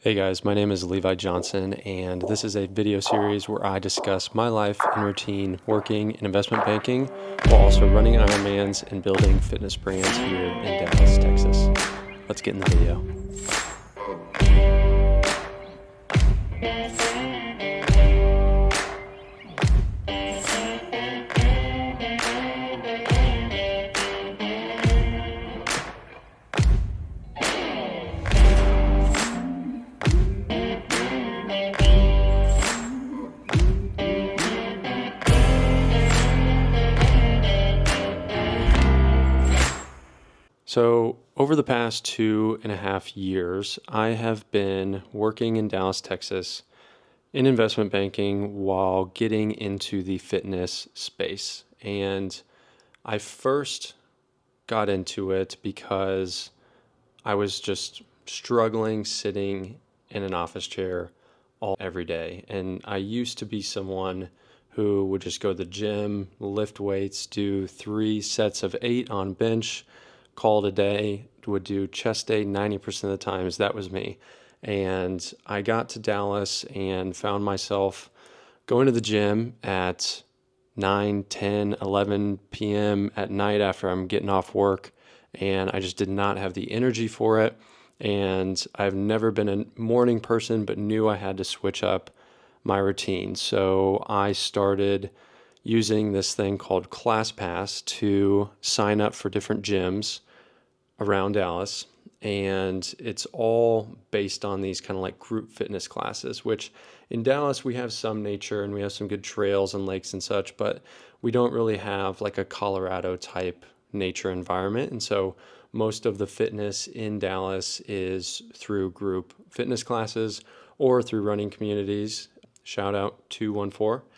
Hey guys, my name is Levi Johnson, and this is a video series where I discuss my life and routine working in investment banking while also running Ironmans and building fitness brands here in Dallas, Texas. Let's get in the video. So, over the past 2.5 years, I have been working in Dallas, Texas in investment banking while getting into the fitness space. And I first got into it because I was just struggling sitting in an office chair every day. And I used to be someone who would just go to the gym, lift weights, do 3 sets of 8 on bench, call it a day, would do chest day 90% of the times. That was me. And I got to Dallas and found myself going to the gym at 9, 10, 11 p.m. at night after I'm getting off work. And I just did not have the energy for it. And I've never been a morning person, but knew I had to switch up my routine. So I started using this thing called ClassPass to sign up for different gyms around Dallas. And it's all based on these kind of like group fitness classes, which in Dallas we have some nature and we have some good trails and lakes and such, but we don't really have like a Colorado type nature environment. And so most of the fitness in Dallas is through group fitness classes or through running communities. Shout out 214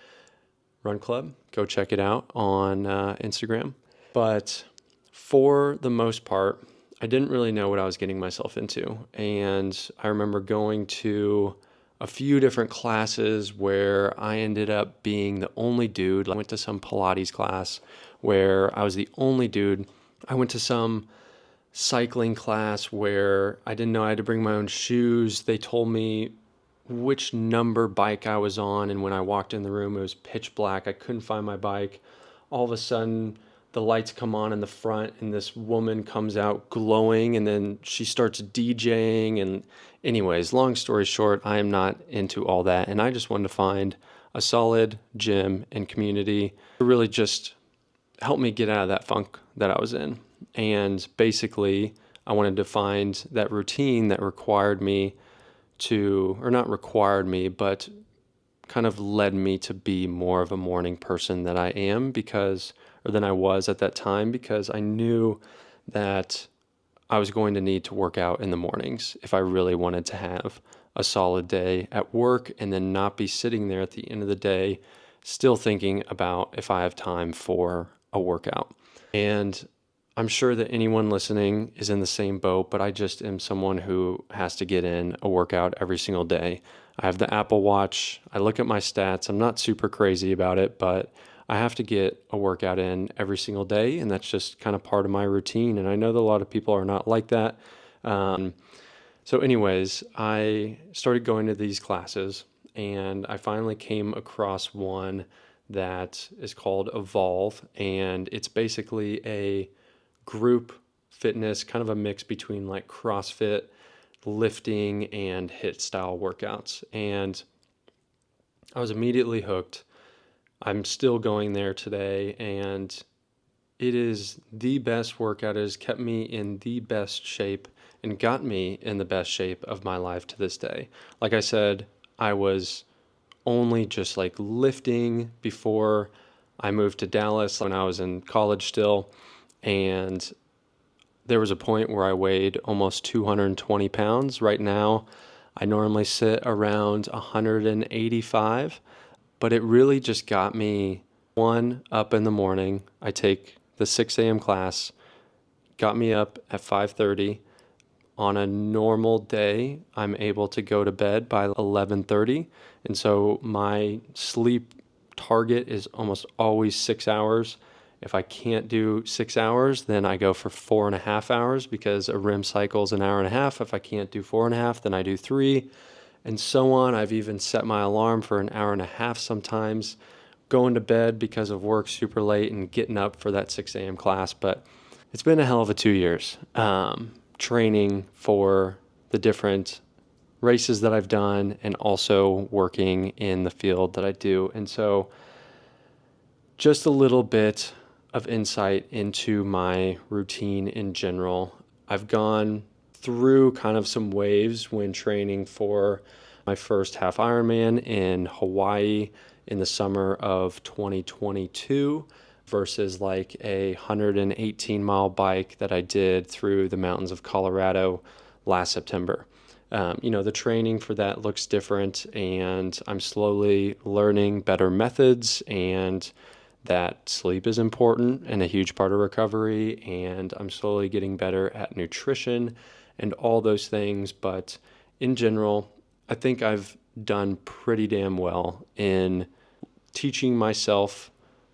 Run Club. Go check it out on Instagram. But for the most part, I didn't really know what I was getting myself into. And I remember going to a few different classes where I ended up being the only dude. I went to some Pilates class where I was the only dude. I went to some cycling class where I didn't know I had to bring my own shoes. They told me which number bike I was on, and when I walked in the room, it was pitch black. I couldn't find my bike. All of a sudden, the lights come on in the front, and this woman comes out glowing, and then she starts DJing. And anyways, long story short, I am not into all that, and I just wanted to find a solid gym and community to really just help me get out of that funk that I was in. And basically, I wanted to find that routine that required me to, or not required me, but kind of led me to be more of a morning person than I am because, or than I was at that time, because I knew that I was going to need to work out in the mornings if I really wanted to have a solid day at work and then not be sitting there at the end of the day still thinking about if I have time for a workout. And I'm sure that anyone listening is in the same boat, but I just am someone who has to get in a workout every single day. I have the Apple Watch. I look at my stats. I'm not super crazy about it, but I have to get a workout in every single day, and that's just kind of part of my routine. And I know that a lot of people are not like that. So anyways, I started going to these classes, and I finally came across one that is called Evolve, and it's basically a group fitness, kind of a mix between like CrossFit, lifting, and HIIT style workouts. And I was immediately hooked. I'm still going there today, and it is the best workout. It has kept me in the best shape and got me in the best shape of my life to this day. Like I said, I was only just like lifting before I moved to Dallas when I was in college still. And there was a point where I weighed almost 220 pounds. Right now, I normally sit around 185, but it really just got me up in the morning. I take the 6 a.m. class, got me up at 5:30. On a normal day, I'm able to go to bed by 11:30. And so my sleep target is almost always 6 hours. If I can't do 6 hours, then I go for 4.5 hours because a REM cycle is an hour and a half. If I can't do 4.5, then I do 3, and so on. I've even set my alarm for an hour and a half sometimes, going to bed because of work super late and getting up for that 6 a.m. class. But it's been a hell of a 2 years training for the different races that I've done and also working in the field that I do. And so just a little bit of insight into my routine in general. I've gone through kind of some waves when training for my first half Ironman in Hawaii in the summer of 2022 versus like a 118-mile bike that I did through the mountains of Colorado last September. The training for that looks different, and I'm slowly learning better methods, and that sleep is important and a huge part of recovery, and I'm slowly getting better at nutrition and all those things. But in general, I think I've done pretty damn well in teaching myself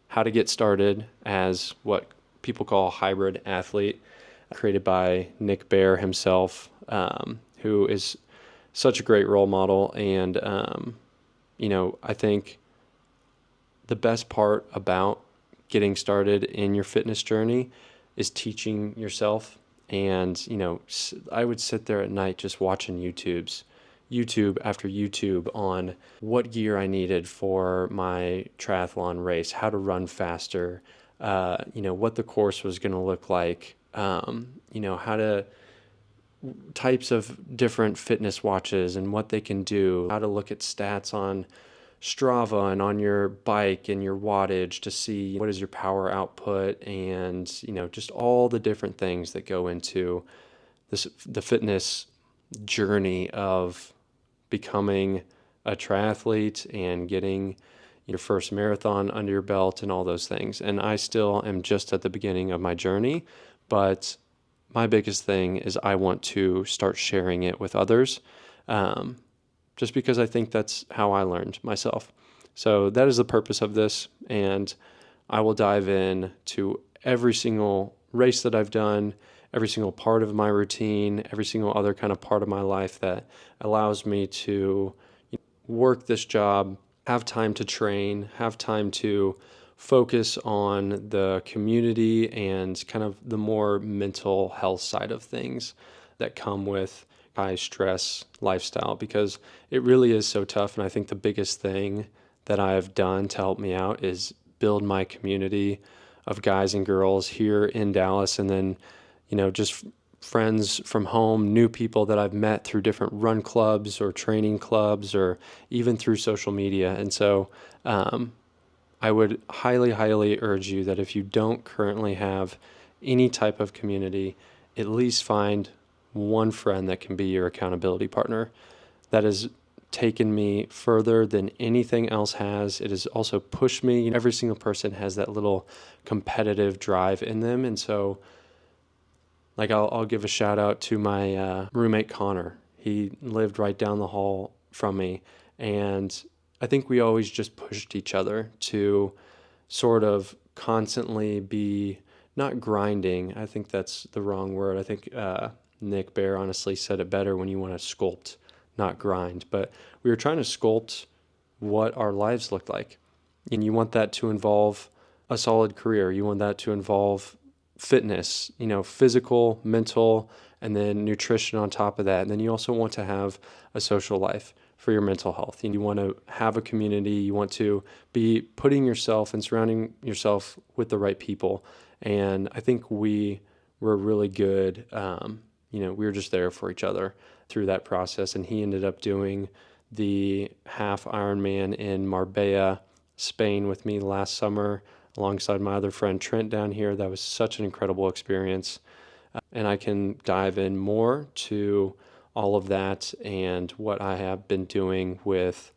how to get started as what people call a hybrid athlete, created by Nick Bare himself, who is such a great role model. And, I think the best part about getting started in your fitness journey is teaching yourself. And, I would sit there at night just watching YouTube after YouTube on what gear I needed for my triathlon race, how to run faster, what the course was going to look like, how to types of different fitness watches and what they can do, how to look at stats on Strava and on your bike and your wattage to see what is your power output, and just all the different things that go into the fitness journey of becoming a triathlete and getting your first marathon under your belt and all those things. And I still am just at the beginning of my journey, but my biggest thing is I want to start sharing it with others, just because I think that's how I learned myself. So that is the purpose of this, and I will dive in to every single race that I've done, every single part of my routine, every single other kind of part of my life that allows me to work this job, have time to train, have time to focus on the community and kind of the more mental health side of things that come with high stress lifestyle, because it really is so tough. And I think the biggest thing that I've done to help me out is build my community of guys and girls here in Dallas, and then just friends from home, new people that I've met through different run clubs or training clubs or even through social media. And so I would highly, highly urge you that if you don't currently have any type of community, at least find one friend that can be your accountability partner. That has taken me further than anything else has. It has also pushed me. Every single person has that little competitive drive in them. And so I'll give a shout out to my roommate Connor. He lived right down the hall from me, and I think we always just pushed each other to sort of constantly be not grinding. I think that's the wrong word. I think Nick Bare honestly said it better: when you want to sculpt, not grind. But we were trying to sculpt what our lives looked like, and you want that to involve a solid career. You want that to involve fitness, physical, mental, and then nutrition on top of that. And then you also want to have a social life for your mental health. You want to have a community. You want to be putting yourself and surrounding yourself with the right people. And I think we were really good. We were just there for each other through that process. And he ended up doing the half Ironman in Marbella, Spain with me last summer, alongside my other friend Trent down here. That was such an incredible experience. And I can dive in more to all of that and what I have been doing with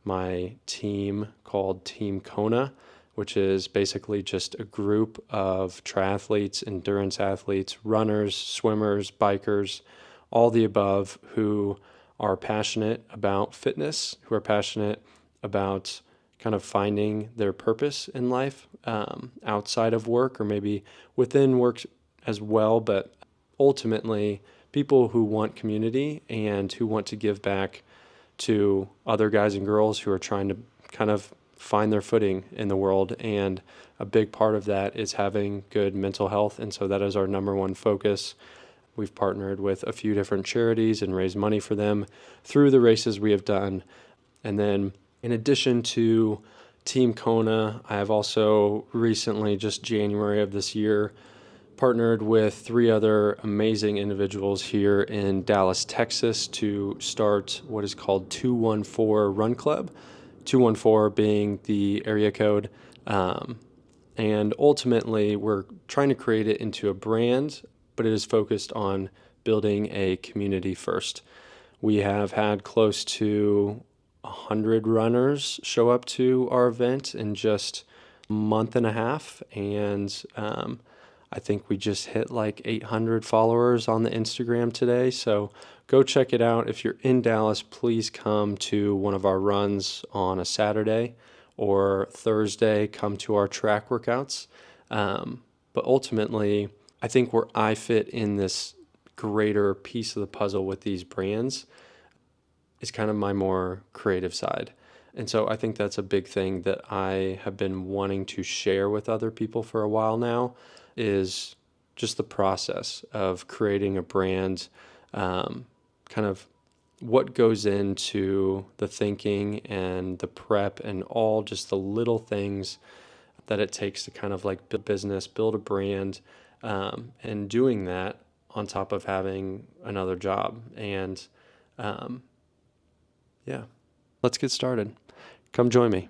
my team called Team Kona, which is basically just a group of triathletes, endurance athletes, runners, swimmers, bikers, all the above, who are passionate about fitness, who are passionate about kind of finding their purpose in life outside of work or maybe within work as well, but ultimately people who want community and who want to give back to other guys and girls who are trying to kind of find their footing in the world. And a big part of that is having good mental health. And so that is our number one focus. We've partnered with a few different charities and raised money for them through the races we have done. And then in addition to Team Kona, I have also recently, just January of this year, partnered with 3 other amazing individuals here in Dallas, Texas to start what is called 214 Run Club, 214 being the area code. And ultimately, we're trying to create it into a brand, but it is focused on building a community first. We have had close to 100 runners show up to our event in just a month and a half, and I think we just hit like 800 followers on the Instagram today. So go check it out. If you're in Dallas, please come to one of our runs on a Saturday or Thursday. Come to our track workouts. But ultimately, I think where I fit in this greater piece of the puzzle with these brands is kind of my more creative side. And so I think that's a big thing that I have been wanting to share with other people for a while now, is just the process of creating a brand, kind of what goes into the thinking and the prep and all just the little things that it takes to kind of like build business, build a brand, and doing that on top of having another job. And yeah, let's get started. Come join me.